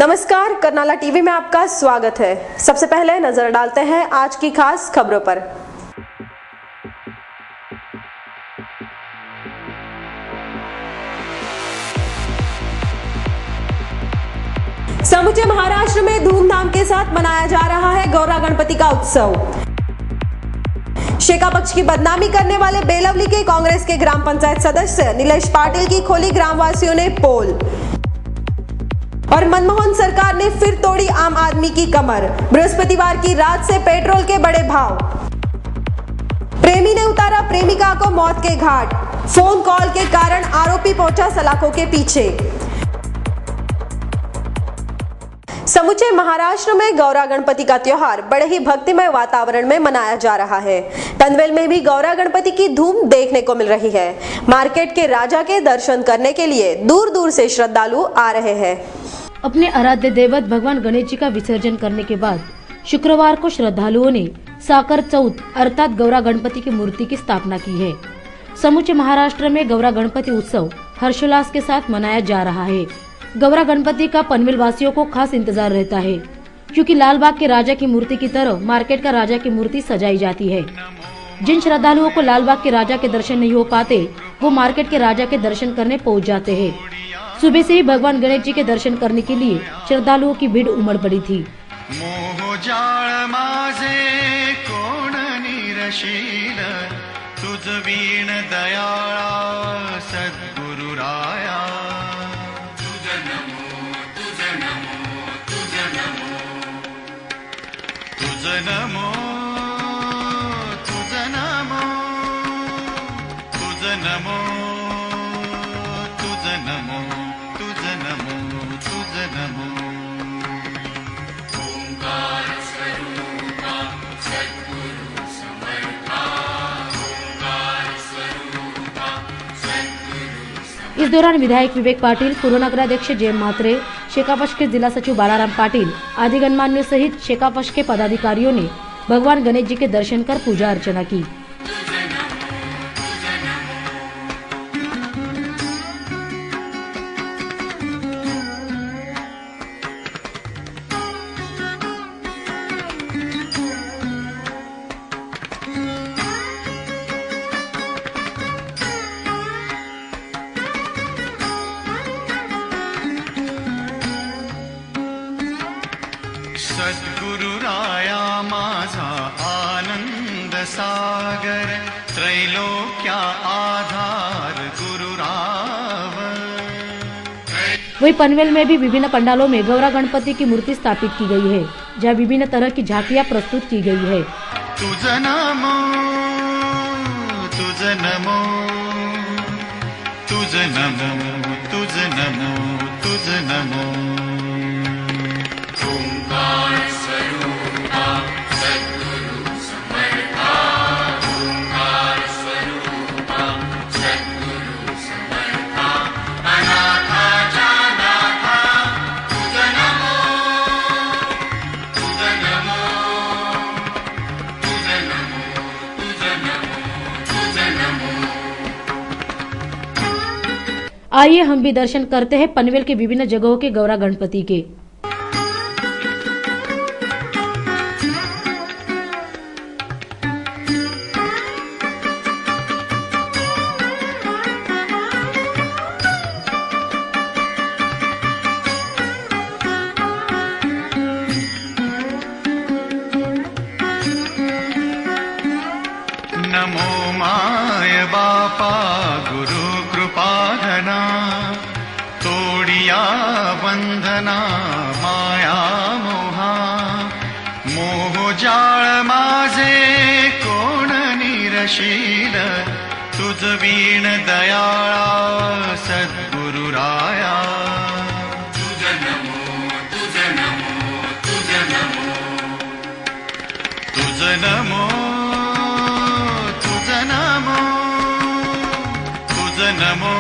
नमस्कार, करनाला टीवी में आपका स्वागत है। सबसे पहले नजर डालते हैं आज की खास खबरों पर। समूचे महाराष्ट्र में धूमधाम के साथ मनाया जा रहा है गौरा गणपति का उत्सव। शेका पक्ष की बदनामी करने वाले बेलवली के कांग्रेस के ग्राम पंचायत सदस्य नीलेश पाटिल की खोली ग्रामवासियों ने पोल। और मनमोहन सरकार ने फिर तोड़ी आम आदमी की कमर। बृहस्पतिवार की रात से पेट्रोल के बड़े भाव। प्रेमी ने उतारा प्रेमिका को मौत के घाट। फोन कॉल के कारण आरोपी पहुंचा सलाखों के पीछे। समूचे महाराष्ट्र में गौरा गणपति का त्योहार बड़े ही भक्तिमय वातावरण में मनाया जा रहा है। पनवेल में भी गौरा गणपति की धूम देखने को मिल रही है। मार्केट के राजा के दर्शन करने के लिए दूर दूर से श्रद्धालु आ रहे हैं। अपने आराध्य देवत भगवान गणेश जी का विसर्जन करने के बाद शुक्रवार को श्रद्धालुओं ने साकर चौथ अर्थात गौरा गणपति की मूर्ति की स्थापना की है। समूचे महाराष्ट्र में गौरा गणपति उत्सव हर्षोल्लास के साथ मनाया जा रहा है। गौरा गणपति का पनवेल वासियों को खास इंतजार रहता है, क्योंकि लालबाग के राजा की मूर्ति की तरह मार्केट का राजा की मूर्ति सजाई जाती है। जिन श्रद्धालुओं को लालबाग के राजा के दर्शन नहीं हो पाते, वो मार्केट के राजा के दर्शन करने पहुंच जाते हैं। सुबह से ही भगवान गणेश जी के दर्शन करने के लिए श्रद्धालुओं की भीड़ उमड़ पड़ी थी। मोह जाळ माझे कोण निरशील, तुझ वीण दयाळा सद्गुरु राया। तुझ नमो तुझ नमो तुझ नमो तुझ नमो तुझ नमो तुझ नमो तुझ नमो तुझ नमो तुझ नमो। ओंकार स्वरूपा सद्गुरु समर्था, ओंकार स्वरूपा सद्गुरु। इस दौरान विधायक विवेक पाटिल, पूर्व नगराध्यक्ष जयम म्हात्रे, शेका पक्ष के जिला सचिव बालाराम पाटिल आदि गणमान्य सहित शेका पक्ष के पदाधिकारियों ने भगवान गणेश जी के दर्शन कर पूजा अर्चना की। सद्गुरु राया माझा आनंद सागर, त्रैलोक्या आधार गुरु राव। वही पनवेल में भी विभिन्न पंडालों में गौरा गणपति की मूर्ति स्थापित की गई है, जहाँ विभिन्न तरह की झांकियाँ प्रस्तुत की गई है। तुझ नमो तुझ नमो तुझ नमो तुझ नमो तुझ नमो। ओंकार स्वरूपा सद्गुरु समर्था, ओंकार स्वरूपा सद्गुरु समर्था। अनाथाच्या नाथा तुझ नमो तुझ नमो तुझ नमो तुझ नमो तुझ नमो। आइए हम भी दर्शन करते हैं पनवेल के विभिन्न जगहों के गौरा गणपति के। नमो माय बापा गुरु कृपा घना, तोडिया बंधना माया मोहा। मोह जाळ माझे कोण निरशील, तुझ वीण दयाळा सद्गुरु राया। तुझ नमो तुझ नमो तुझ नमो तुझ नमो तुझ नमो तुझ नमो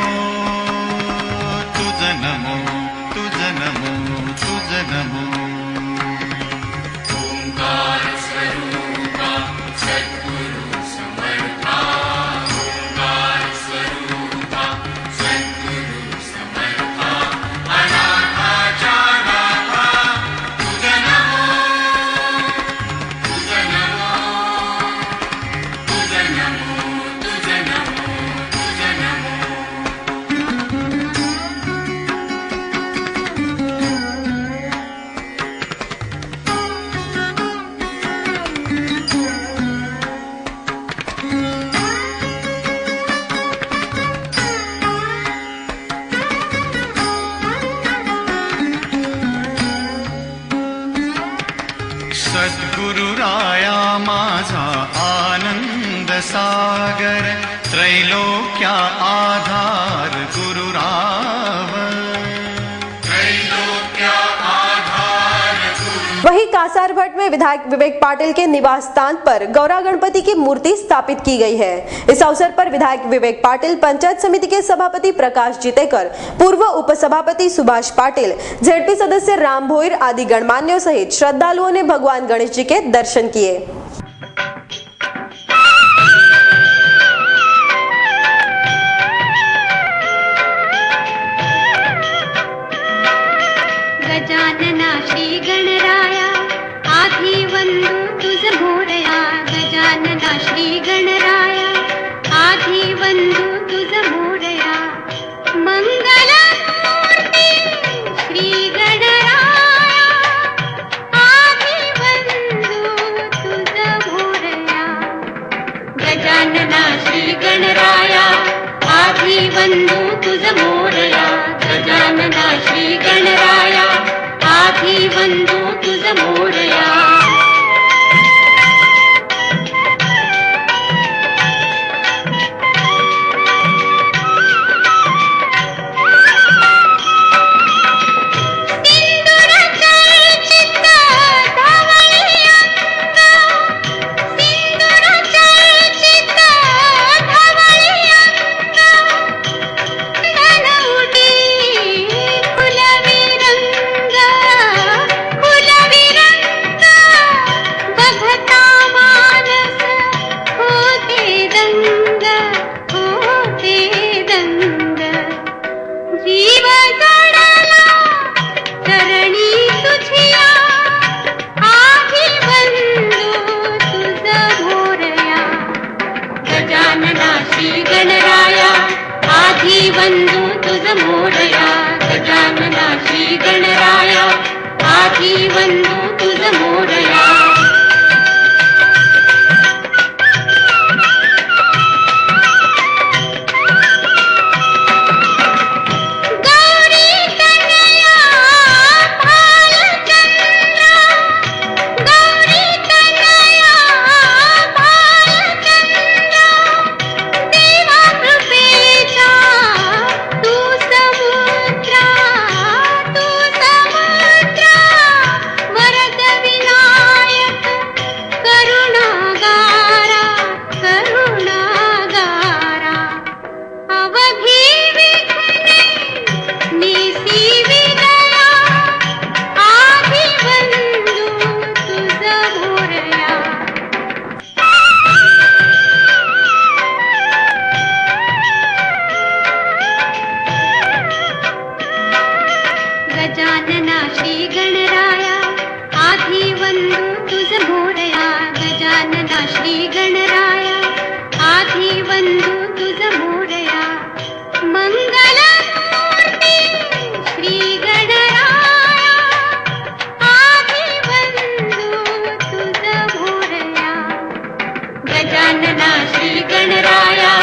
तुझ नमो तुझ नमो तुझ नमो। ओंकार स्वरूपा सद्गुरु समर्था, ओंकार स्वरूपा सद्गुरु समर्था। अनाथाच्या नाथा सागर त्रैलोक्या आधार गुरु राव त्रैलोक्या आधार गुरु। वहीं कासारभट में विधायक विवेक पाटिल के निवास स्थान पर गौरा गणपति की मूर्ति स्थापित की गई है। इस अवसर पर विधायक विवेक पाटिल, पंचायत समिति के सभापति प्रकाश जितेकर, पूर्व उपसभापति सुभाष पाटिल, जेडपी सदस्य राम भोईर आदि गणमान्यों सहित श्रद्धालुओं ने भगवान गणेश जी के दर्शन किए। गजानना श्री गणराया आधी वंदू तुझ मोरया। गजानना श्री गणराया आधी वंदू तुझ मोरया। मंगल मूर्ती श्री गणराया आधी वंदू तुझ मोरया। गजानना श्री गणराया आधी वंदू तुझ मोरया। गजानना श्री गणराया आधी वंदू तुझ मोरया। गजानना श्री गणराया आधी वंदू तुझ मोरया। गजानना श्री गणराया आधी वंदू तुझ मोरया। गजानना श्री गणराया आधी वंदू तुझ मोरया। गजानना श्री गणराया आधी वंदू तुझ मोरया। मंगल मूर्ती श्री गणराया आधी वंदू तुझ मोरया। गजानना श्री गणराया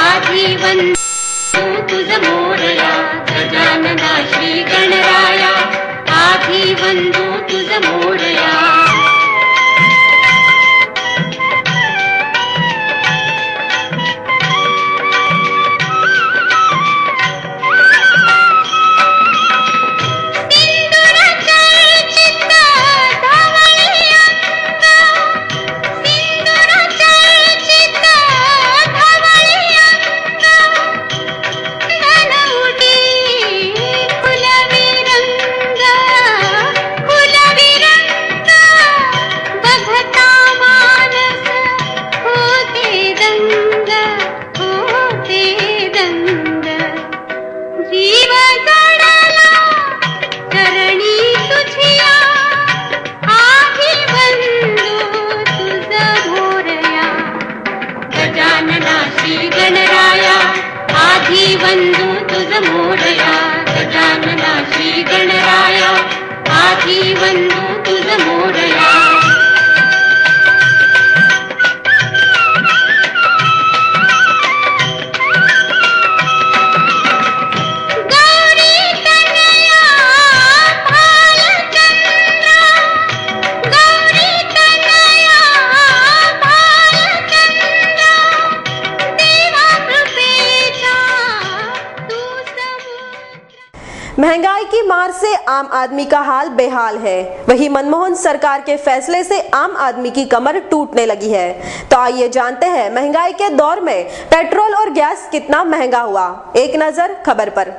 आधी वंदू तुझ मोरया। गजानना श्री गणराया आधी वंदू तुझ मोरया। फुलवी रंग मार से आम आदमी का हाल बेहाल है। वहीं मनमोहन सरकार के फैसले से आम आदमी की कमर टूटने लगी है। तो आइए जानते हैं महंगाई के दौर में पेट्रोल और गैस कितना महंगा हुआ। एक नजर खबर पर।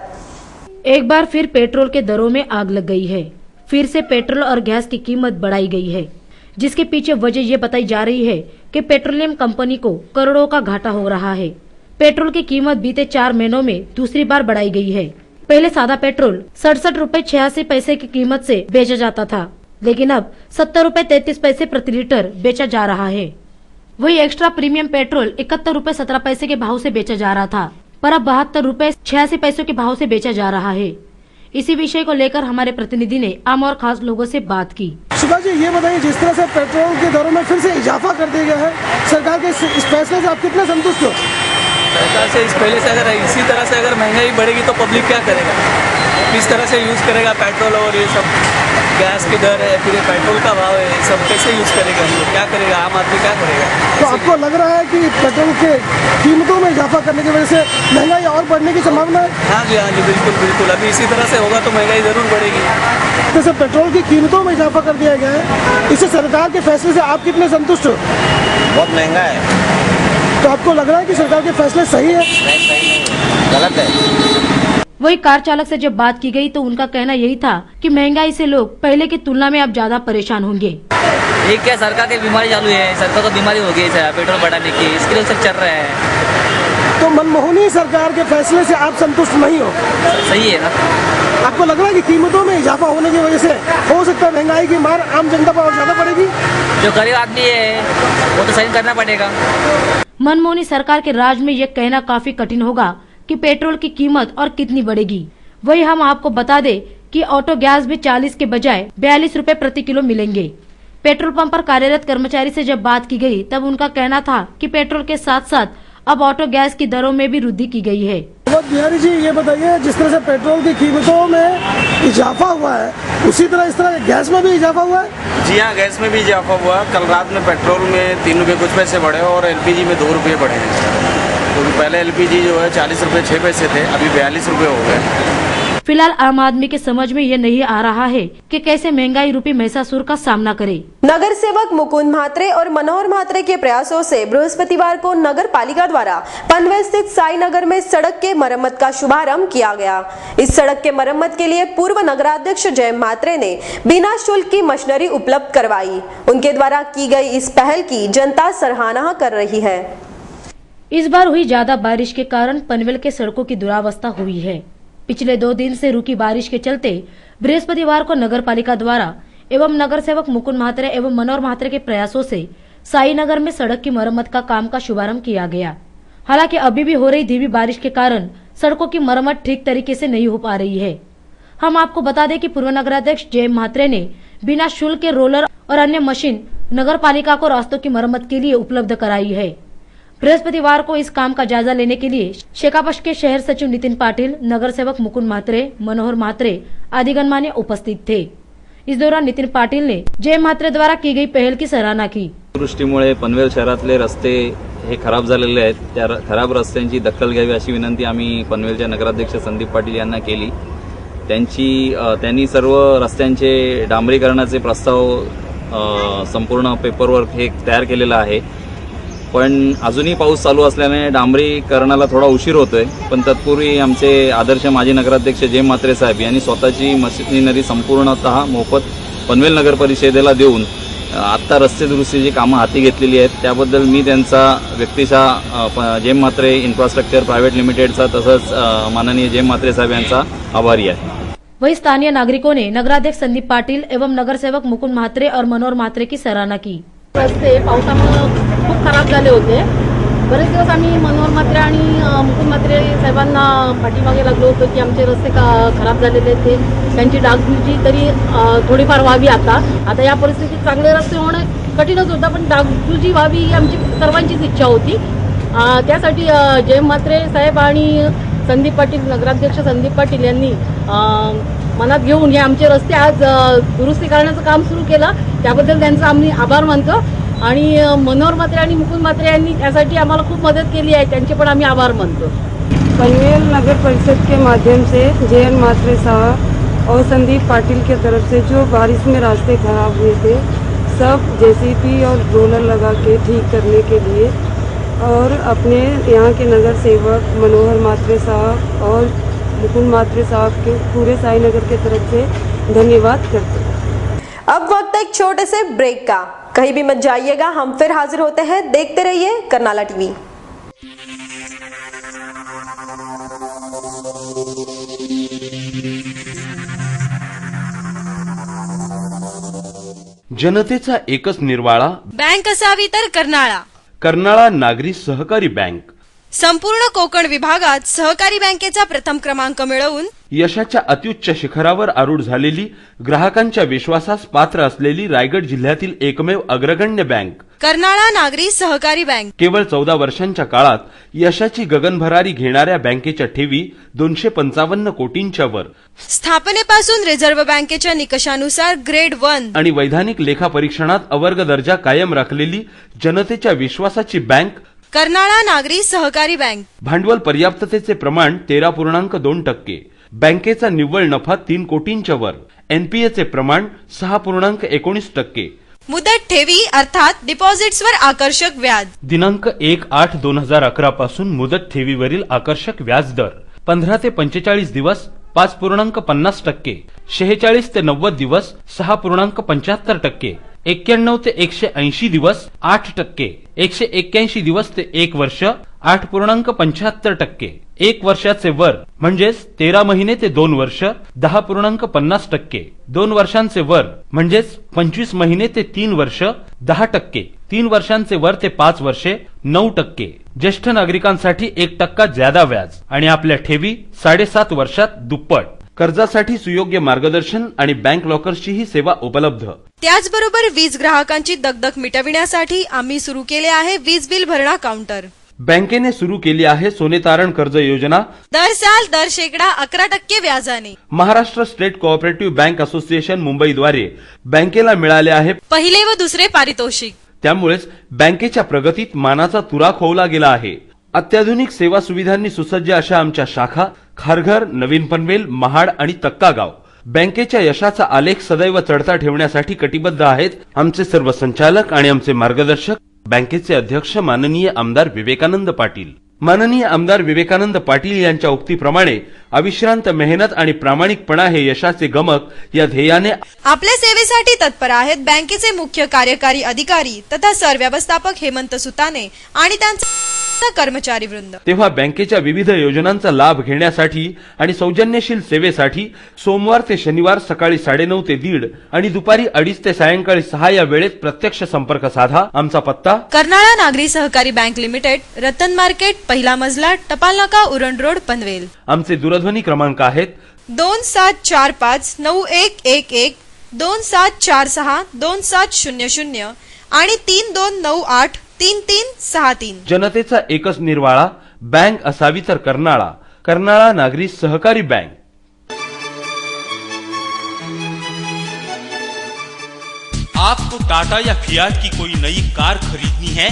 एक बार फिर पेट्रोल के दरों में आग लग गई है। फिर से पेट्रोल और गैस की कीमत बढ़ाई गई है, जिसके पीछे वजह ये बताई जा रही है कि पेट्रोलियम कंपनी को करोड़ों का घाटा हो रहा है। पेट्रोल की कीमत बीते 4 महीनों में दूसरी बार बढ़ाई गई है। पहले सादा पेट्रोल 67 रुपए 86 पैसे की कीमत से बेचा जाता था, लेकिन अब 70 रुपए 33 पैसे प्रति लीटर बेचा जा रहा है। वही एक्स्ट्रा प्रीमियम पेट्रोल 71 रुपए 17 पैसे के भाव से बेचा जा रहा था, पर अब 72 रुपए 86 पैसों के भाव से बेचा जा रहा है। इसी विषय को लेकर हमारे प्रतिनिधि ने आम और खास लोगों से बात की। सुधा जी, ये बताइए, जिस तरह से पेट्रोल के दरों में फिर से इजाफा कर दिया गया है, सरकार के इस फैसले से आप कितने संतुष्ट हो? सरकार से इस पहले से अगर इसी तरह से अगर महंगाई बढ़ेगी तो पब्लिक क्या करेगा, किस तरह से यूज़ करेगा पेट्रोल, और ये सब गैस की दर है, फिर ये पेट्रोल का भाव है, सब कैसे यूज़ करेगा, क्या करेगा, आम आदमी क्या करेगा? तो आपको लग रहा है कि पेट्रोल के कीमतों में इजाफा करने की वजह से महंगाई और बढ़ने की संभावना है? हाँ जी, बिल्कुल बिल्कुल। अभी इसी तरह से होगा तो महंगाई ज़रूर बढ़ेगी। जैसे पेट्रोल की कीमतों में इजाफा कर दिया गया है, इससे सरकार के फैसले से आप कितने संतुष्ट हो? बहुत महंगा है। तो आपको लग रहा है कि सरकार के फैसले सही है? नहीं, गलत है। वही कार चालक से जब बात की गई तो उनका कहना यही था कि महंगाई से लोग पहले की तुलना में अब ज्यादा परेशान होंगे। ये क्या सरकार की बीमारी चालू है, सरकार को बीमारी हो गई है पेट्रोल बढ़ाने की, इसके लिए सब चल रहा है। तो मनमोहनी सरकार के फैसले से आप संतुष्ट नहीं हो? सही है ना? आपको लग रहा है कि कीमतों में इजाफा होने की वजह से हो सकता है महंगाई की मार आम जनता पर और ज्यादा पड़ेगी? जो गरीब आदमी है वो तो सहन करना पड़ेगा। मनमोहनी सरकार के राज में ये कहना काफी कठिन होगा कि पेट्रोल की कीमत और कितनी बढ़ेगी। वही हम आपको बता दें कि ऑटो गैस भी 40 के बजाय 42 रुपए प्रति किलो मिलेंगे। पेट्रोल पंप पर कार्यरत कर्मचारी से जब बात की गई तब उनका कहना था कि पेट्रोल के साथ साथ अब ऑटो गैस की दरों में भी वृद्धि की गई है। बिहारी जी, ये बताइए, जिस तरह से पेट्रोल की कीमतों में इजाफा हुआ है, उसी तरह इस तरह गैस में भी इजाफा हुआ है? जी हाँ, गैस में भी इजाफा हुआ। कल रात में पेट्रोल में 3 रुपये कुछ पैसे बढ़े और एलपीजी में 2 रुपये बढ़े हैं। तो पहले एलपीजी जो है 40 रुपये 6 पैसे थे, अभी 42 रुपये हो गए। फिलहाल आम आदमी के समझ में ये नहीं आ रहा है कि कैसे महंगाई रूपी महिषासुर का सामना करे। नगर सेवक मुकुंद म्हात्रे और मनोहर म्हात्रे के प्रयासों से बृहस्पतिवार को नगर पालिका द्वारा पनवेल स्थित साई नगर में सड़क के मरम्मत का शुभारंभ किया गया। इस सड़क के मरम्मत के लिए पूर्व नगराध्यक्ष जय म्हात्रे ने बिना शुल्क की मशीनरी उपलब्ध करवाई। उनके द्वारा की गई इस पहल की जनता सराहना कर रही है। इस बार हुई ज्यादा बारिश के कारण पनवेल के सड़कों की दुरावस्था हुई है। पिछले 2 दिन से रुकी बारिश के चलते बृहस्पतिवार को नगर पालिका द्वारा एवं नगर सेवक मुकुंद म्हात्रे एवं मनोहर म्हात्रे के प्रयासों से साई नगर में सड़क की मरम्मत का काम का शुभारंभ किया गया। हालांकि अभी भी हो रही धीमी बारिश के कारण सड़कों की मरम्मत ठीक तरीके से नहीं हो पा रही है। हम आपको बता दें कि पूर्व नगराध्यक्ष जय म्हात्रे ने बिना शुल्क के रोलर और अन्य मशीन नगर पालिका को रास्तों की मरम्मत के लिए उपलब्ध कराई है। बृहस्पतिवार को इस काम का जायजा लेने के लिए शेकापश के शहर सचिव नितिन पाटिल, नगर सेवक मुकुंद म्हात्रे, मनोहर म्हात्रे आदि गणमान्य उपस्थित थे। इस दौरान नितिन पाटिल ने जय म्हात्रे द्वारा की गई पहल की सराहना की। दृष्टीमुळे पनवेल शहरातले रस्ते हे खराब झालेले आहेत, त्या खराब रस्त्यांची दखल घ्यावी अशी विनंती आम्ही पनवेलच्या नगराध्यक्ष संदीप पाटील यांना केली। त्यांनी सर्व रस्त्यांचे डांबरीकरणाचे प्रस्ताव संपूर्ण पेपरवर्क हे तयार केलेला आहे, पण अजूनही पाऊस चालू असल्याने डांबरीकरणाला थोडा उशीर होतोय। पण तत्पूर्वी आमचे आदर्श माजी नगराध्यक्ष जय म्हात्रे साहेब यांनी स्वतःची मशिनरी संपूर्णतः मोफत पनवेल नगर परिषदेला देऊन आत्ता रस्ते दुरुस्तीची कामं हाती घेतलेली आहेत। त्याबद्दल मी त्यांचा व्यक्तिशः जय म्हात्रे इन्फ्रास्ट्रक्चर प्रायव्हेट लिमिटेडचा तसंच माननीय जय म्हात्रे साहेब यांचा आभारी आहे। वही स्थानीय नागरिकों ने नगराध्यक्ष संदीप पाटिल एवं नगर सेवक मुकुंद म्हात्रे और मनोहर म्हात्रे की सराहना की। रस्ते पावसामुळे खूप खराब झाले होते। बरेच दिवस आम्ही मनोहर म्हात्रे आणि मुकुंद म्हात्रे साहेबांना पाठीमागे लागलो होतो की आमचे रस्ते खराब झालेले आहेत, त्यांची डागडुजी तरी थोडीफार व्हावी। आता या परिस्थितीत चांगले रस्ते होणे कठीणच होतं, पण डागडुजी व्हावी ही आमची सर्वांचीच इच्छा होती। त्यासाठी जय म्हात्रे साहेब आणि संदीप पाटील, नगराध्यक्ष संदीप पाटील यांनी मनात घेऊन हे आमचे रस्ते आज दुरुस्ती करण्याचं काम सुरू केलं। त्याबद्दल त्यांचा आम्ही आभार मानतो आणि मनोहर म्हात्रे आणि मुकुंद म्हात्रे यांनी त्यासाठी आम्हाला खूप मदत केली आहे, त्यांचे पण आम्ही आभार मानतो। पनवेल नगर परिषद के माध्यम से जय म्हात्रे साहब और संदीप पाटिल के तरफ से जो बारिश में रास्ते खराब हुए थे सब जेसीबी और रोलर लगा के ठीक करने के लिए, और अपने यहाँ के नगर सेवक मनोहर मात्रे साहब और मुकुंद मात्रे साहब के पूरे साई नगर के तरफ से धन्यवाद करते हैं। अब वक्त है एक छोटे से ब्रेक का, कहीं भी मत जाइएगा, हम फिर हाजिर होते हैं। देखते रहिए करनाला टीवी। जनतेचा एकच निर्वाळा बँक असावी तर कर्नाळा. कर्नाळा नागरी सहकारी बँक संपूर्ण कोकण विभागात सहकारी बँकेचा प्रथम क्रमांक मिळवून यशाच्या अत्युच्च शिखरावर आरूढ झालेली, ग्राहकांच्या विश्वासास पात्र असलेली रायगड जिल्ह्यातील एकमेव अग्रगण्य बँक कर्नाळा नागरी सहकारी बँक. केवळ 14 वर्षांच्या काळात यशाची गगनभरारी घेणाऱ्या बँकेच्या ठेवी 255 कोटींच्या वर, स्थापनेपासून रिझर्व्ह बँकेच्या निकषानुसार ग्रेड 1 आणि वैधानिक लेखा परीक्षणात अवर्ग दर्जा कायम राखलेली जनतेच्या विश्वासाची बँक कर्नाळा नागरी सहकारी बँक. भांडवल पर्याप्ततेचे प्रमाण 13.2%, बँकेचा निव्वळ नफा 3 कोटींच्या वर, एनपीएचे प्रमाण 6.19%, मुदत ठेवी अर्थात डिपॉझिट्सवर आकर्षक व्याज. दिनांक 1/8/2011 पासून मुदत ठेवीवरील आकर्षक व्याज दर 15 ते 45 दिवस 5.50%, 46 ते 90 दिवस 6.75%, 91 ते 180 दिवस 8%, 181 दिवस ते 1 वर्ष 8.75%, 1 वर्षाचे वर म्हणजेच 13 महिने ते 2 वर्ष 10.50%, 2 वर्षांचे वर म्हणजेच 25 महिने ते 3 वर्ष 10%, 3 वर्षांचे वर ते 5 वर्षे 9%, ज्येष्ठ नागरिकांसाठी 1% ज्यादा व्याज आणि आपल्या ठेवी 7.5 वर्षात दुप्पट. कर्जासाठी सुयोग्य मार्गदर्शन आणि बँक लॉकर्सची ही सेवा उपलब्ध. त्याचबरोबर वीज ग्राहकांची दगदग मिटविण्यासाठी आम्ही सुरू केले आहे वीज बिल भरणा काउंटर. बँकेने सुरू केली आहे सोने तारण कर्ज योजना. दर साल दर शेकडा 11% व्याजाने. Maharashtra state cooperative bank association मुंबईद्वारे बँकेला मिळाले आहे पहिले व दुसरे पारितोषिक. त्यामुळेच बँकेच्या प्रगतीत मानाचा तुरा खोवला गेला आहे. अत्याधुनिक सेवा सुविधांनी सुसज्ज अशा आमच्या शाखा खारघर, नवीन पनवेल, महाड आणि तक्कागाव बँकेच्या यशाचा आलेख सदैव चढता ठेवण्यासाठी कटिबद्ध आहेत. आमचे सर्व संचालक आणि आमचे मार्गदर्शक बँकेचे अध्यक्ष माननीय आमदार विवेकानंद पाटील. माननीय आमदार विवेकानंद पाटील यांच्या उक्तीप्रमाणे अविश्रांत मेहनत आणि प्रामाणिकपणा हे यशाचे गमक या ध्येयाने आपल्या सेवेसाठी तत्पर आहेत बँकेचे मुख्य कार्यकारी अधिकारी तथा सरव्यवस्थापक हेमंत सुताने आणि त्यांचा कर्मचारी वृंद. तेव्हा बँकेच्या विविध योजनांचा लाभ घेण्यासाठी आणि सौजन्यशील सेवेसाठी सोमवार ते शनिवार सकाळी 9:30 ते 1:30 आणि दुपारी 2:30 ते सायंकाळी 6 या वेळेत प्रत्यक्ष संपर्क साधा. आमचा पत्ता कर्नाळा नागरी सहकारी बँक लिमिटेड, रतन मार्केट, पहिला मजला, टपाल नाका, उरण रोड, पनवेल. आमचे दूरध्वनी क्रमांक आहेत 2745 9111, 2746 2700 आणि 3298 3363. जनतेचा एकच निर्वाळा बँक असावी तर कर्नाळा. कर्नाळा नागरी सहकारी बँक. आपको टाटा या फियाट की कोई नई कार खरीदनी है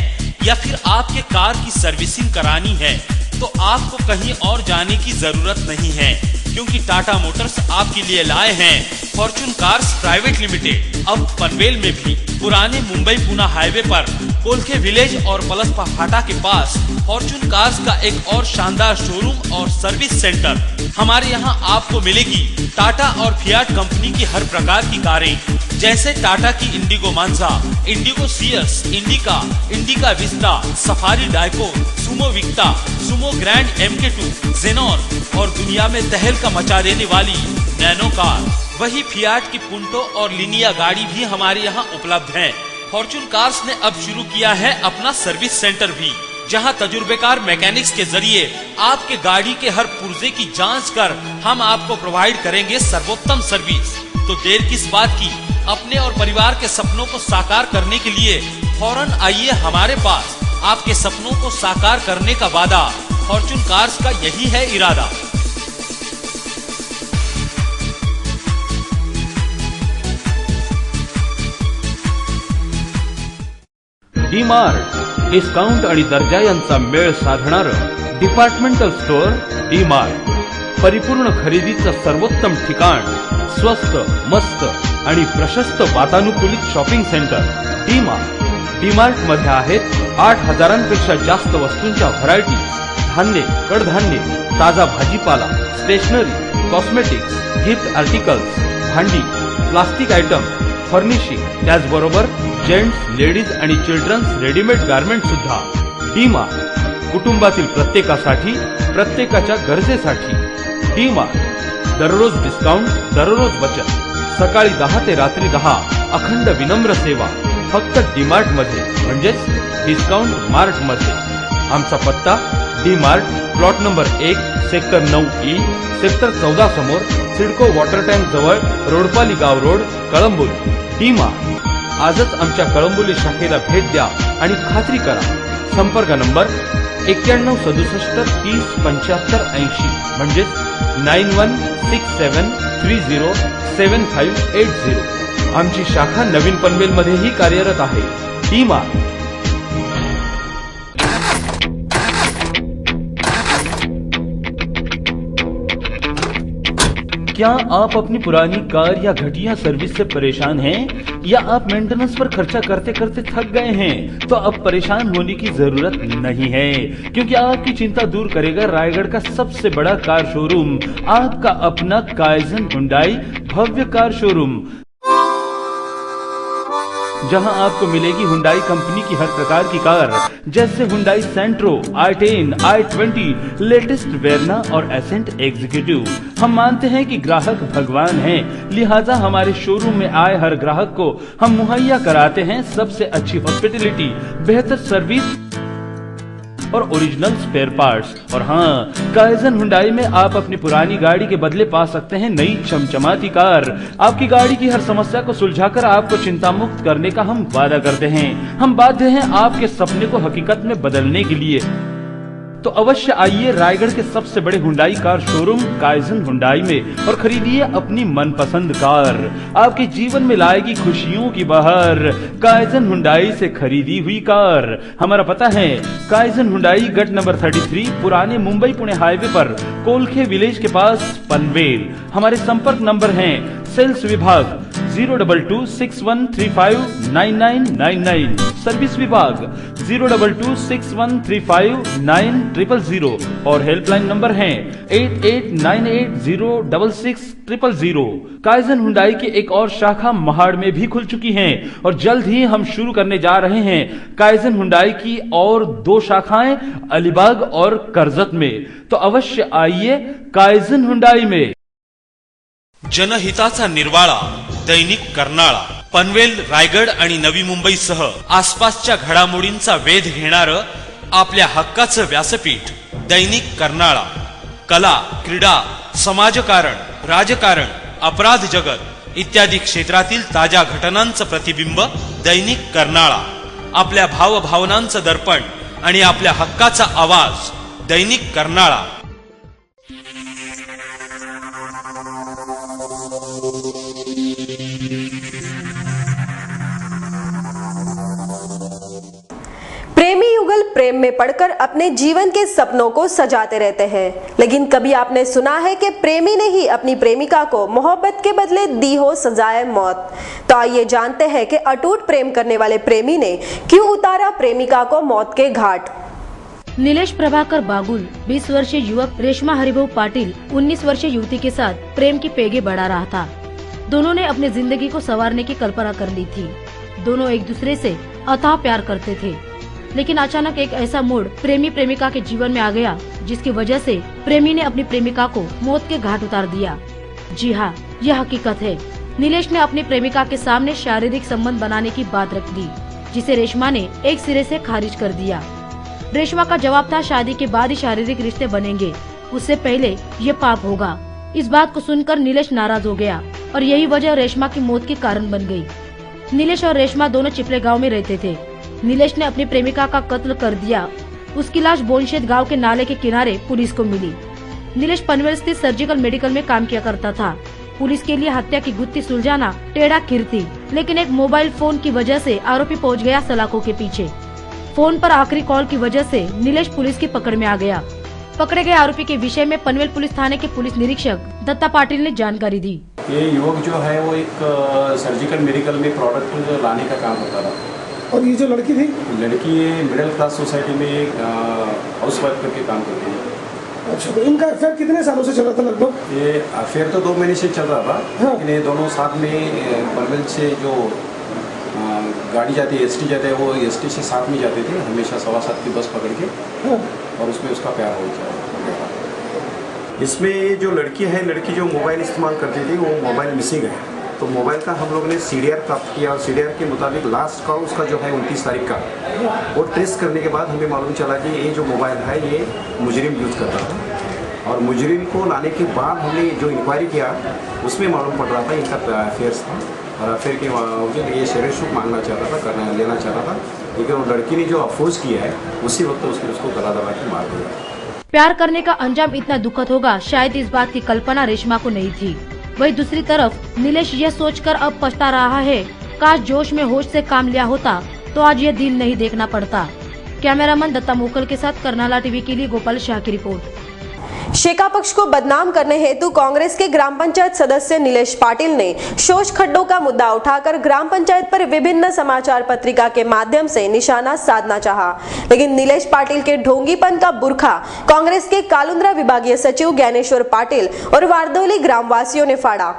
या फिर आपके कार की सर्विसिंग करानी है तो आपको कहीं और जाने की जरूरत नहीं है, क्योंकि टाटा मोटर्स आपके लिए लाए हैं फॉर्च्यून कार्स प्राइवेट लिमिटेड. अब पनवेल में भी पुराने मुंबई पुणे हाईवे पर कोलखे विलेज और पलसपा फाटा के पास फॉर्च्यून कार्स का एक और शानदार शोरूम और सर्विस सेंटर. हमारे यहाँ आपको मिलेगी टाटा और फियाट कंपनी की हर प्रकार की कारें, जैसे टाटा की Indigo Manza, Indigo CS, Indica, Indica Vista, Safari Dicor, Sumo Victa, Sumo Grand MK2, Xenon और दुनिया में तहलका मचा देने वाली नैनो कार. वही फियाट की पुंटो और लिनिया गाड़ी भी हमारे यहाँ उपलब्ध है. फॉर्च्यून कार्स ने अब शुरू किया है अपना सर्विस सेंटर भी, जहां तजुर्बेकार मैकेनिक्स के जरिए आपके गाड़ी के हर पुर्जे की जांच कर हम आपको प्रोवाइड करेंगे सर्वोत्तम सर्विस. तो देर किस बात की, अपने और परिवार के सपनों को साकार करने के लिए फौरन आइए हमारे पास. आपके सपनों को साकार करने का वादा फॉर्च्यून कार्स का यही है इरादा. डी मार्ट, डिस्काउंट आणि दर्जा यांचा मेळ साधणारं डिपार्टमेंटल स्टोअर डी मार्ट. परिपूर्ण खरेदीचं सर्वोत्तम ठिकाण, स्वस्त, मस्त आणि प्रशस्त वातानुकूलित शॉपिंग सेंटर डी मार्ट मध्ये आहेत 8,000पेक्षा जास्त वस्तूंच्या व्हरायटी, धान्य, कडधान्य, ताजा भाजीपाला, स्टेशनरी, कॉस्मेटिक्स, गिफ्ट आर्टिकल्स, भांडी, प्लास्टिक आयटम, फर्निशिंग, त्याचबरोबर जेंट्स, लेडीज आणि चिल्ड्रन्स रेडीमेड गारमेंट सुद्धा. डी मार्ट कुटुंबातील प्रत्येकासाठी, प्रत्येकाच्या गरजेसाठी. डी मार्ट दररोज डिस्काउंट, दररोज बचत. सकाळी 10 ते रात्री 10 अखंड विनम्र सेवा फक्त डी मार्ट मध्ये, म्हणजेच डिस्काउंट मार्ट मध्ये. आमचा पत्ता D Mart, plot number 1, sector 9E, sector 14 समोर, सिडको वॉटर टँक जवळ, रोडपाली गाव रोड, कळंबोली. D Mart. आजच आमच्या कळंबोली शाखेला भेट द्या आणि खात्री करा. संपर्क नंबर 9167 30 75 80, म्हणजेच 9167307580. आमची शाखा नवीन पनवेल मध्येही कार्यरत आहे. D mart. क्या आप अपनी पुरानी कार या घटिया सर्विस से परेशान हैं या आप मेंटेनेंस पर खर्चा करते करते थक गए हैं? तो अब परेशान होने की जरूरत नहीं है, क्योंकि आपकी चिंता दूर करेगा रायगढ़ का सबसे बड़ा कार शोरूम, आपका अपना काइजन हुंडई भव्य कार शोरूम, जहां आपको मिलेगी हुंडई कंपनी की हर प्रकार की कार, जैसे हुंडई सेंट्रो, i10, i20, लेटेस्ट वेरना और एसेंट एग्जीक्यूटिव. हम मानते हैं कि ग्राहक भगवान हैं, लिहाजा हमारे शोरूम में आए हर ग्राहक को हम मुहैया कराते हैं सबसे अच्छी हॉस्पिटलिटी, बेहतर सर्विस और ओरिजिनल स्पेयर पार्ट्स. और हाँ, काइजन हुंडई में आप अपनी पुरानी गाड़ी के बदले पा सकते हैं नई चमचमाती कार. आपकी गाड़ी की हर समस्या को सुलझाकर आपको चिंता मुक्त करने का हम वादा करते हैं. हम बाध्य हैं आपके सपने को हकीकत में बदलने के लिए. तो अवश्य आइए रायगढ़ के सबसे बड़े Hyundai car showroom kaizen Hyundai में और खरीदिए अपनी मनपसंद कार. आपके जीवन में लाएगी खुशियों की बहार काइजन हुंडई से खरीदी हुई कार. हमारा पता है काइजन हुंडई, गट नंबर 33, पुराने मुंबई पुणे हाईवे पर, कोलखे विलेज के पास, पनवेल. हमारे संपर्क नंबर हैं सेल्स विभाग 02261359999, सर्विस विभाग 02261359000 और हेल्पलाइन नंबर हैं 8898066000. काइजन हुंडई की एक और शाखा महाड़ में भी खुल चुकी है और जल्द ही हम शुरू करने जा रहे हैं काइजन हुंडई की और 2 शाखाएं अलीबाग और कर्जत में. तो अवश्य आइए काइजन हुंडई में. जनहिताचा निर्वाळा दैनिक कर्नाळा. पनवेल, रायगड आणि नवी मुंबईसह आसपासच्या घडामोडींचा वेध घेणारं आपल्या हक्काचं व्यासपीठ दैनिक कर्नाळा. कला, क्रीडा, समाजकारण, राजकारण, अपराध जगत इत्यादी क्षेत्रातील ताज्या घटनांचं प्रतिबिंब दैनिक कर्नाळा. आपल्या भावभावनांचं दर्पण आणि आपल्या हक्काचा आवाज दैनिक कर्नाळा. प्रेमी युगल प्रेम में पड़कर अपने जीवन के सपनों को सजाते रहते हैं, लेकिन कभी आपने सुना है कि प्रेमी ने ही अपनी प्रेमिका को मोहब्बत के बदले दी हो सजाए मौत? तो आइए जानते हैं कि अटूट प्रेम करने वाले प्रेमी ने क्यों उतारा प्रेमिका को मौत के घाट. नीलेश प्रभाकर बागुल 20 वर्षीय युवक रेशमा हरिभाऊ पाटिल 19 वर्षीय युवती के साथ प्रेम की पेगे बढ़ा रहा था. दोनों ने अपनी जिंदगी को संवारने की कल्पना कर ली थी. दोनों एक दूसरे से अथाह प्यार करते थे, लेकिन अचानक एक ऐसा मोड़ प्रेमी प्रेमिका के जीवन में आ गया जिसकी वजह से प्रेमी ने अपनी प्रेमिका को मौत के घाट उतार दिया. जी हाँ, यह हकीकत है. नीलेश ने अपनी प्रेमिका के सामने शारीरिक संबंध बनाने की बात रख दी, जिसे रेशमा ने एक सिरे से खारिज कर दिया. रेशमा का जवाब था शादी के बाद ही शारीरिक रिश्ते बनेंगे, उससे पहले ये पाप होगा. इस बात को सुनकर नीलेश नाराज हो गया और यही वजह रेशमा की मौत के कारण बन गई. नीलेश और रेशमा दोनों चिपले गांव में रहते थे. नीलेश ने अपनी प्रेमिका का कत्ल कर दिया. उसकी लाश बोनशेत गांव के नाले के किनारे पुलिस को मिली. नीलेश पनवेल स्थित सर्जिकल मेडिकल में काम किया करता था. पुलिस के लिए हत्या की गुत्थी सुलझाना टेढ़ा खीर थी, लेकिन एक मोबाइल फोन की वजह से आरोपी पहुंच गया सलाखों के पीछे. फोन पर आखिरी कॉल की वजह से नीलेश पुलिस की पकड़ में आ गया. पकड़े गए आरोपी के विषय में पनवेल पुलिस थाने के पुलिस निरीक्षक दत्ता पाटिल ने जानकारी दी। ये युवक जो है वो एक सर्जिकल मेडिकल में प्रोडक्ट लाने का काम करता था। और ये जो लड़की थी, लड़की ये मिडिल क्लास सोसाइटी में एक हाउस वाइफ करके काम करती है। अच्छा, तो इनका अफेयर कितने सालों से चल रहा था लगभग? ये अफेयर तो 2 महीने से चल रहा था। हाँ। लेकिन ये दोनों साथ में पनवेल से जो गाड़ी जाती है, एसटी जाते हैं, वो एसटी से साथ में जाते थे हमेशा 7:15 की बस पकड़ के। हाँ। और उसमें उसका प्यार हो गया। इसमें जो लड़की है, लड़की जो मोबाइल इस्तेमाल करती थी वो मोबाइल मिसिंग है। तो मोबाइल का हम लोगों ने CDR प्राप्त किया और CDR के मुताबिक लास्ट कॉल उसका जो है 29 तारीख का, वो ट्रेस करने के बाद हमें मालूम चला कि ये जो मोबाइल है ये मुजरिम यूज़ करता था। और मुजरिम को लाने के बाद हमने जो इंक्वायरी किया उसमें मालूम पड़ रहा था इनका अफेयर्स था। और अफेयर के बावजूद ये शेयर शुल्क मांगना चाहता था, लेना चाहता था, लेकिन वो लड़की ने जो अफोज किया है उसी वक्त उसको गला दबा के मार दिया। प्यार करने का अंजाम इतना दुखद होगा, शायद इस बात की कल्पना रेशमा को नहीं थी। वहीं दूसरी तरफ नीलेश यह सोचकर अब पछता रहा है, काश जोश में होश से काम लिया होता तो आज ये दिन नहीं देखना पड़ता। कैमरामैन दत्ता मोकल के साथ करनाला टीवी के लिए गोपाल शाह की रिपोर्ट। शेका पक्ष को बदनाम करने हेतु कांग्रेस के ग्राम पंचायत सदस्य नीलेश पाटिल ने शोष खड्डों का मुद्दा उठाकर ग्राम पंचायत पर विभिन्न समाचार पत्रिका के माध्यम से निशाना साधना चाहा, लेकिन नीलेश पाटिल के ढोंगीपन का बुरखा कांग्रेस के कालुंद्रा विभागीय सचिव ज्ञानेश्वर पाटिल और वारदोली ग्रामवासियों ने फाड़ा।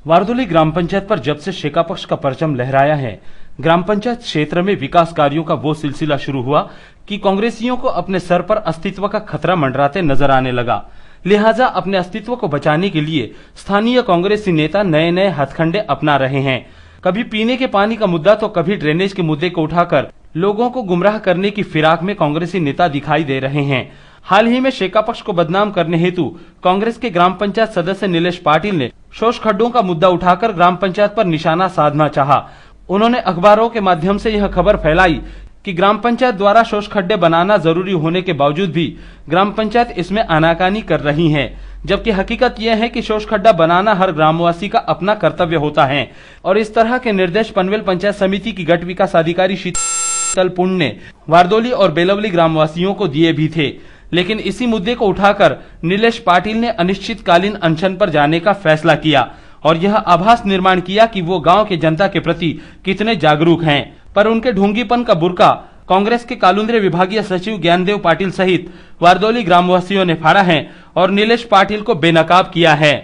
वारदोली ग्राम पंचायत पर जब से शेका पक्ष का परचम लहराया है, ग्राम पंचायत क्षेत्र में विकास कार्यों का वो सिलसिला शुरू हुआ कि कांग्रेसियों को अपने सर पर अस्तित्व का खतरा मंडराते नजर आने लगा। लिहाजा अपने अस्तित्व को बचाने के लिए स्थानीय कांग्रेसी नेता नए नए हथकंडे अपना रहे हैं। कभी पीने के पानी का मुद्दा तो कभी ड्रेनेज के मुद्दे को उठाकर लोगों को गुमराह करने की फिराक में कांग्रेसी नेता दिखाई दे रहे हैं। हाल ही में शेका पक्ष को बदनाम करने हेतु कांग्रेस के ग्राम पंचायत सदस्य नीलेश पाटिल ने शोष खड्डों का मुद्दा उठाकर ग्राम पंचायत पर निशाना साधना चाहा। उन्होंने अखबारों के माध्यम से यह खबर फैलाई कि ग्राम पंचायत द्वारा शोष खड्डे बनाना जरूरी होने के बावजूद भी ग्राम पंचायत इसमें आनाकानी कर रही है, जबकि हकीकत यह है कि शोष खड्डा बनाना हर ग्रामवासी का अपना कर्तव्य होता है। और इस तरह के निर्देश पनवेल पंचायत समिति की गट विकास अधिकारी शीतल पुण्य ने वारदोली और बेलवली ग्रामवासियों को दिए भी थे, लेकिन इसी मुद्दे को उठाकर नीलेश पाटिल ने अनिश्चितकालीन अनशन पर जाने का फैसला किया और यह आभास निर्माण किया कि वो गांव के जनता के प्रति कितने जागरूक हैं। पर उनके ढोंगीपन का बुर्का कांग्रेस के कालुंद्रे विभागीय सचिव ज्ञानदेव पाटिल सहित वारदोली ग्रामवासियों ने फाड़ा है और नीलेश पाटिल को बेनकाब किया है।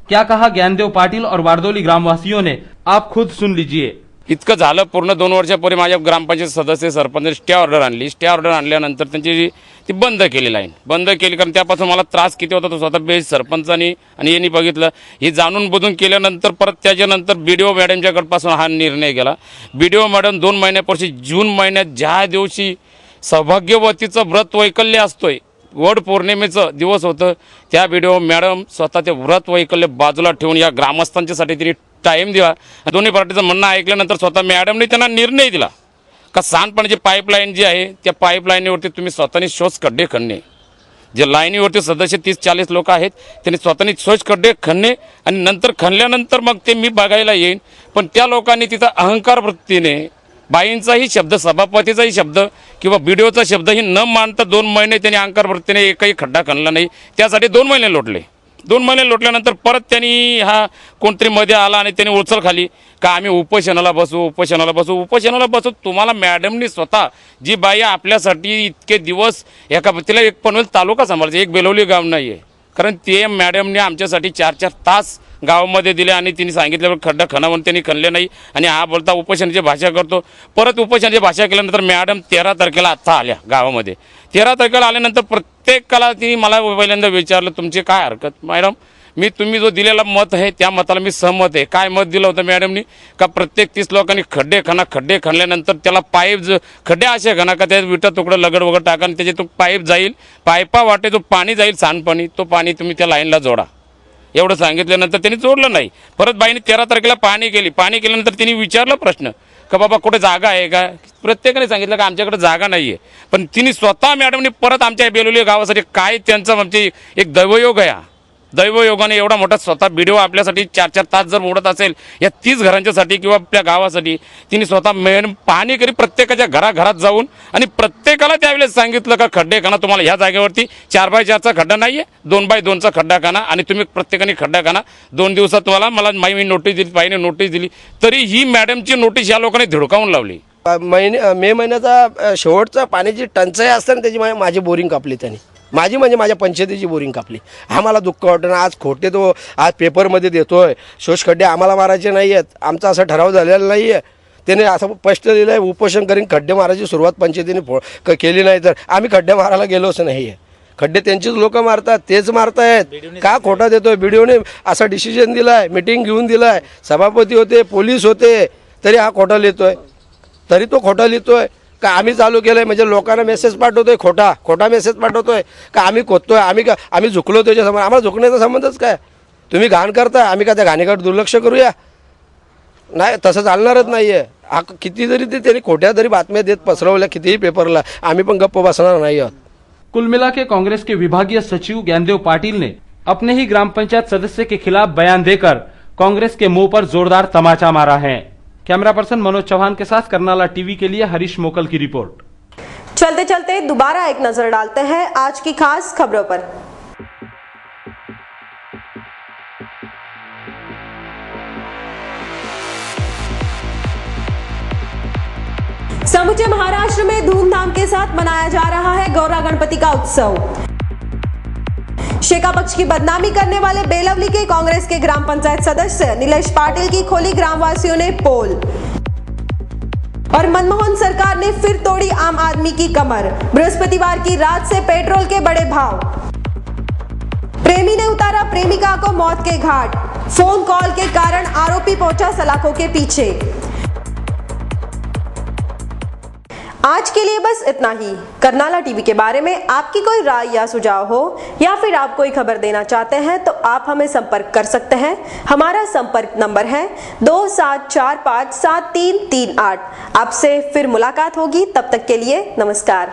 क्या कहा ज्ञानदेव पाटिल और वारदोली ग्रामवासियों ने, आप खुद सुन लीजिए। इतकं झालं, पूर्ण 2 वर्षापूर्वी माझ्या ग्रामपंचायत सदस्य सरपंच स्टे ऑर्डर आणली. स्टे ऑर्डर आणल्यानंतर त्यांची ती बंद केली, लाईन बंद केली. कारण त्यापासून मला त्रास किती होता तो स्वतः बेस सरपंचांनी आणि यांनी बघितलं. हे जाणून बुजून केल्यानंतर परत त्याच्यानंतर बीडीओ मॅडमच्याकडपासून हा निर्णय गेला. बीडीओ मॅडम 2 महिन्यापूर्वी जून महिन्यात ज्या दिवशी सौभाग्यवतीचं व्रत वैकल्य असतोय, वड पौर्णिमेचं दिवस होतं, त्या बीडीओ मॅडम स्वतः ते व्रत वैकल्य बाजूला ठेवून या ग्रामस्थांच्यासाठी तिने टाइम दिला. दोन्ही पार्टीचं म्हणणं ऐकल्यानंतर स्वतः मॅडमने त्यांना निर्णय दिला का सांडपाण्याची पाईपलाईन जी आहे त्या पाईपलाईनवरती तुम्ही स्वतःने शोष खड्डे खणणे. जे लाईनीवरती सदस्य 30-40 लोक आहेत त्यांनी स्वतःने शोष खड्डे खणणे आणि नंतर खणल्यानंतर मग ते मी बघायला येईन. पण त्या लोकांनी तिथं अहंकार वृत्तीने बाईंचाही शब्द, सभापतीचाही शब्द किंवा बीडीओचा शब्दही न मानता 2 महिने त्यांनी अहंकार वृत्तीने एकही खड्डा खणला नाही. त्यासाठी 2 महिने लोटले. 2 महिने लोटल्यानंतर परत त्यांनी हा कोणतरी मध्ये आला आणि त्यांनी उचल खाली का आम्ही उपोषणाला बसू. तुम्हाला मॅडमनी स्वतः जी बाई आपल्यासाठी इतके दिवस एका तिला एक पनवेल तालुका सांभाळते, एक बेलवली गाव नाही आहे. कारण ते मॅडमने आमच्यासाठी 4-4 तास गावामध्ये दिले आणि तिने सांगितलं खड्डा खणा म्हणून त्यांनी खणले नाही. आणि हा बोलता उपोषणाची भाषा करतो. परत उपोषणाची भाषा केल्यानंतर मॅडम 13 तारखेला आता आल्या गावामध्ये. 13 तारखेला आल्यानंतर प्रत्येकाला तिने मला पहिल्यांदा विचारलं तुमची काय हरकत. मॅडम मी तुम्ही जो दिलेला मत आहे त्या मताला मी सहमत आहे. काय मत दिलं होतं मॅडमनी का प्रत्येक 30 लोकांनी खड्डे खणल्यानंतर त्याला पाईप खड्डे असे खणा का त्यात विटा तुकडं लगड वगैरे टाका आणि त्याचे तो पाईप जाईल, पाईपा वाटे जो पाणी जाईल सांडपाणी, तो पाणी तुम्ही त्या लाईनला जोडा. एवढं सांगितल्यानंतर त्यांनी जोडलं नाही. परत बाईने 13 तारखेला पाणी केल्यानंतर त्यांनी विचारलं प्रश्न का बाबा कुठे जागा आहे का. प्रत्येकाने सांगितलं का आमच्याकडे जागा नाही आहे. पण तिने स्वतः मॅडमने परत आमच्या बेलवली गावासाठी काय त्यांचा म्हणजे एक दैवयोग आहे. दैवयोगाने एवढा मोठा स्वतः व्हिडिओ आपल्यासाठी 4-4 तास जर उडत असेल या 30 घरांच्यासाठी किंवा आपल्या गावासाठी, तिने स्वतः पाहणी करी प्रत्येकाच्या घराघरात जाऊन आणि प्रत्येकाला त्यावेळेस सांगितलं का खड्डे खाना, तुम्हाला ह्या जागेवरती 4x4चा खड्डा नाहीये, 2x2चा खड्डा खाना आणि तुम्ही प्रत्येकाने खड्डा खाना. 2 दिवसात तुम्हाला मी नोटीस दिली, बाईने नोटीस दिली, तरी ही मॅडमची नोटीस या लोकांनी धुडकावून लावली. मे महिन्याचा शेवटचा पाण्याची टंचाई असताना त्याची माझी बोरिंग कापली त्यांनी, माझी म्हणजे माझ्या पंचायतीची बोरिंग कापली. आम्हाला दुःख वाटतं. आज खोटे तो आज पेपरमध्ये देतोय, शोषखड्डे आम्हाला मारायचे नाही आहेत, आमचा असा ठराव झालेला नाही आहे. त्याने असं स्पष्ट दिलं आहे, उपोषण करीन, खड्डे मारायची सुरुवात पंचायतीने केली नाही तर आम्ही खड्डे मारायला गेलोच नाही आहे. खड्डे त्यांचीच लोक मारतात, तेच मारतायत. का खोटा देतोय? बीडीओने असा डिसिजन दिलाय, मीटिंग घेऊन दिलाय, सभापती होते, पोलीस होते, तरी हा खोटा लिहितोय. तरी तो खोटा लिहितोय का आम्ही चालू केलंय म्हणजे लोकांना मेसेज पाठवतोय, खोटा मेसेज पाठवतोय का आम्ही खोदतोय, आम्ही झुकलो त्याच्यासमोर. आम्हाला झुकण्याचा संबंधच काय? तुम्ही घाण करता, आम्ही का त्या घाणीकडे दुर्लक्ष करूया? नाही, तसं चालणारच नाहीये. किती जरी ते त्यांनी खोट्या जरी बातम्या देत पसरवल्या कितीही पेपरला, आम्ही पण गप्प बसणार नाही आहोत. कुल मिला के कांग्रेस के विभागीय सचिव ज्ञानदेव पाटिल ने अपने ही ग्राम पंचायत सदस्य के खिलाफ बयान देकर कांग्रेस के मुंह पर जोरदार तमाचा मारा है। कैमरा पर्सन मनोज चौहान के साथ करनाला टीवी के लिए हरीश मोकल की रिपोर्ट। चलते चलते दोबारा एक नजर डालते हैं आज की खास खबरों पर। समूचे महाराष्ट्र में धूमधाम के साथ मनाया जा रहा है गौरा गणपति का उत्सव। शेका पक्ष की बदनामी करने वाले बेलवली के कांग्रेस के ग्राम पंचायत सदस्य नीलेश पाटिल की खोली ग्रामवासियों ने पोल। और मनमोहन सरकार ने फिर तोड़ी आम आदमी की कमर। बृहस्पतिवार की रात से पेट्रोल के बड़े भाव। प्रेमी ने उतारा प्रेमिका को मौत के घाट। फोन कॉल के कारण आरोपी पहुंचा सलाखों के पीछे। आज के लिए बस इतना ही। करनाला टीवी के बारे में आपकी कोई राय या सुझाव हो या फिर आप कोई खबर देना चाहते हैं तो आप हमें संपर्क कर सकते हैं। हमारा संपर्क नंबर है 27457338। आपसे फिर मुलाकात होगी, तब तक के लिए नमस्कार।